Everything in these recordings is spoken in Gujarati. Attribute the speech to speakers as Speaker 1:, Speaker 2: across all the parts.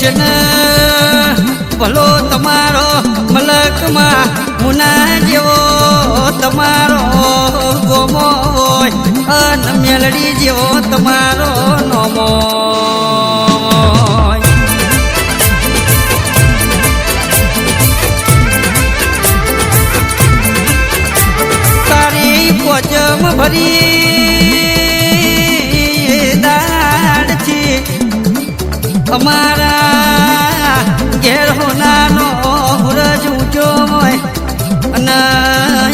Speaker 1: દેશન ભલો તમારો મલકમાં મુના જેવો તમારો ગોમો હોય અન મેલડી જેવો તમારો નોમો તારી પોચમ ભરી દાડથી અમારા ઘેર હોનાનો હુરજ ઊંચો હોય અને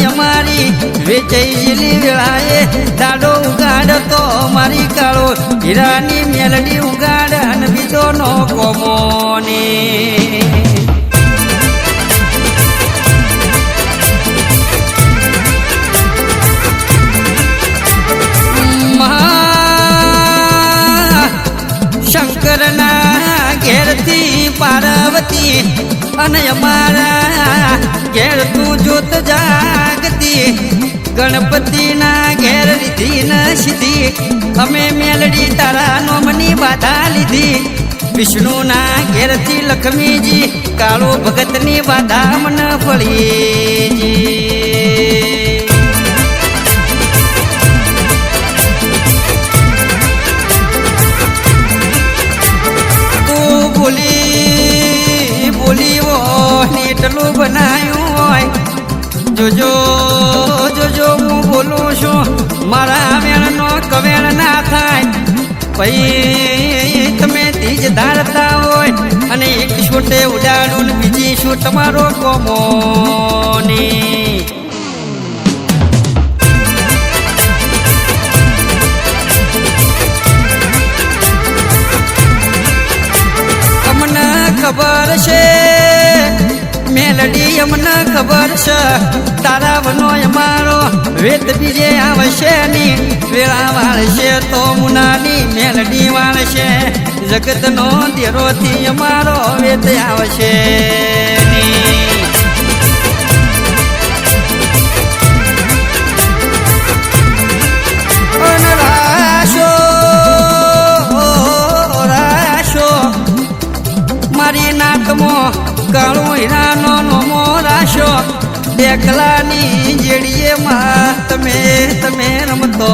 Speaker 1: અમારી વેચાયેલી વેળાએ દાડો ઉગાડતો મારી કાળો હીરાની મેલડી ઉગાડ અને બીજો નો કોમોની શંકરના ઘેરથી પાર્વતી અને અમારા ઘેર તું જોત જાગતી ગણપતિના ઘેર લીધી ન સીધી અમે મેલડી તારા નોમની બાધા લીધી વિષ્ણુના ઘેરથી લક્ષ્મીજી કાળો ભગતની બાધા મન ફળીજી એટલું બનાયું હોય જોજો જોજો હું બોલું છું મારા વેણનો કવેણ ના થાય પછી તમે ત્રીજ ધારતા હોય અને એક છોટે ઉડાડું બીજી શું તમારો કોમોની અમને ખબર છે મેલડી અમને ખબર છે તારા વનો અમારો વેત બીજે આવશે ની વેળા વાળશે તો મુનાની મેલડી વાળશે જગતનો દેરોથી અમારો વેત આવશે રાશો રાશો મારી નાકમાં કાળું હીરાનો નોમો રાશો એકલાની જેડીએ માં તમે રમતો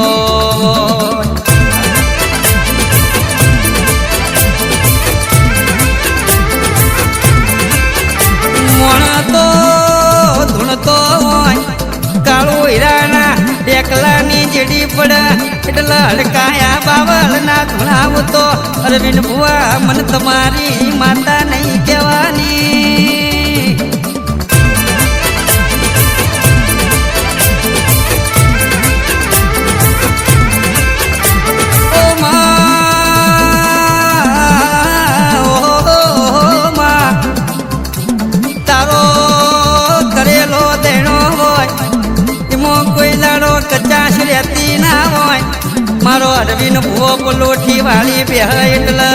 Speaker 1: મોણતો ધૂણતો હોય કાળું હીરાના એકલાની જેડી પડે એટલે હડકાયા બાવળ ના ધૂણાવતો અરવિંદ ભુવા મન તમારી માતા નહીં કહેવાની મારો અરવિંદ ભૂવો પલોઠી વાળી બે એટલે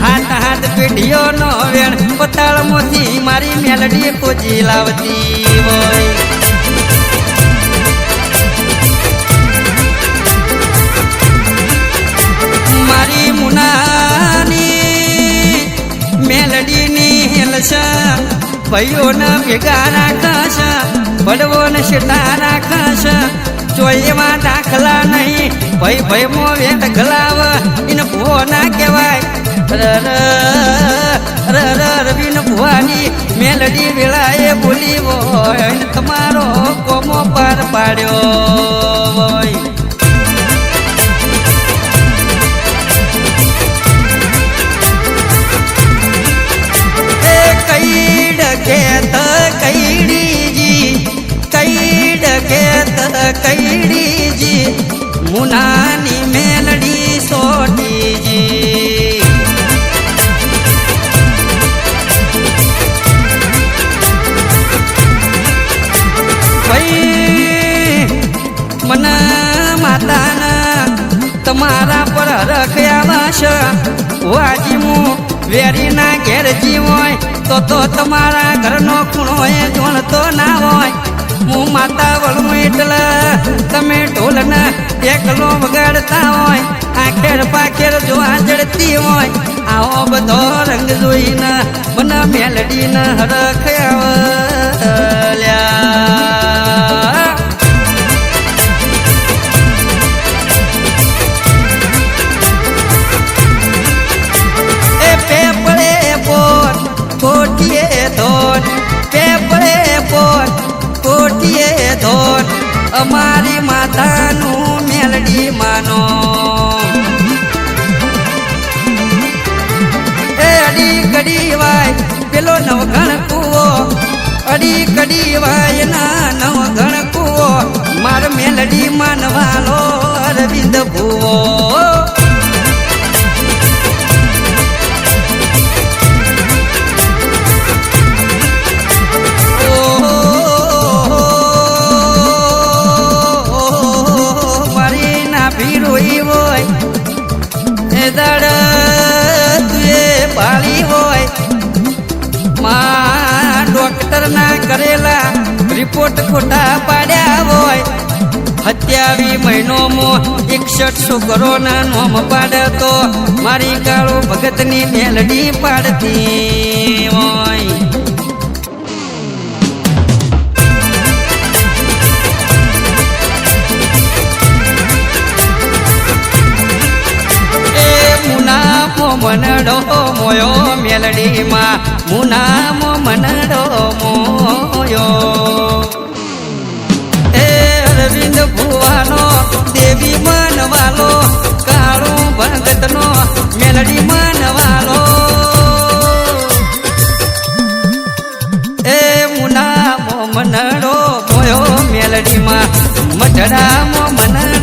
Speaker 1: હાથ હાથ પેઢીઓ નો વેણ પતાળમાંથી મારી મેલડી ખોજી લાવતી હોય મારી મુનાની મેલડીની હેલશા ભાઈઓને ભેગા રાખશે ભડવોને શેટા રાખશે ચોયમાં દાખલા નહીં ભાઈ ભાઈ મો વેત ગલાવ ઇન ભૂવો ના કહેવાય રવિન ભુવાની મેલડી વેળાએ બોલી હોય તમારો કોમો પાર પાડ્યો હોય કઈડ ખેત કઈડીજી કઈડ ખેત કઈડીજી મુનાની મેલડી સોટીજી ભાઈ મને માતાના તમારા પર રખ્યા છે વાજી હું વેરીના ઘેર જીવોય તો તમારા ઘરનો ખૂણો એ જોણતો ના હોય હું માતા વળું એટલે તમે ઢોલના એકલો વગાડતા હોય આખેર પાખેર જો આ જડતી હોય આવો બધો રંગ જોઈને મને મેલડીને હરખયાવલ્યા એ પેપળે પોટ કોટીએ ધોન પેપળે પોટ કોટીએ ધોન અમારી માતાનું મેલડી માનો એ અડી કડી વાય પેલો નવઘણ કૂવો અડી કડી વાય ના નવઘણ કૂવો માર મેલડી માનવાલો અરવિંદ ભૂવો રોઈ હોય એ દડ તુએ પાળી હોય માં ડોક્ટર ના કરેલા રિપોર્ટ ખોટા પાડ્યા હોય 27 મહિનોમાં 61 છોકરોના નોમ પાડતો મારી કાળો ભગતની મેલડી પાડતી હોય મનડો મોયો મેલડીમાં મુનામો મનડો મોયો એ અરવિંદ ભુવાનો દેવી માનવાલો કાળો ભગતનો મેલડી માનવાલો એ મુનામો મનડો મોયો મેલડીમાં મઢડામો મન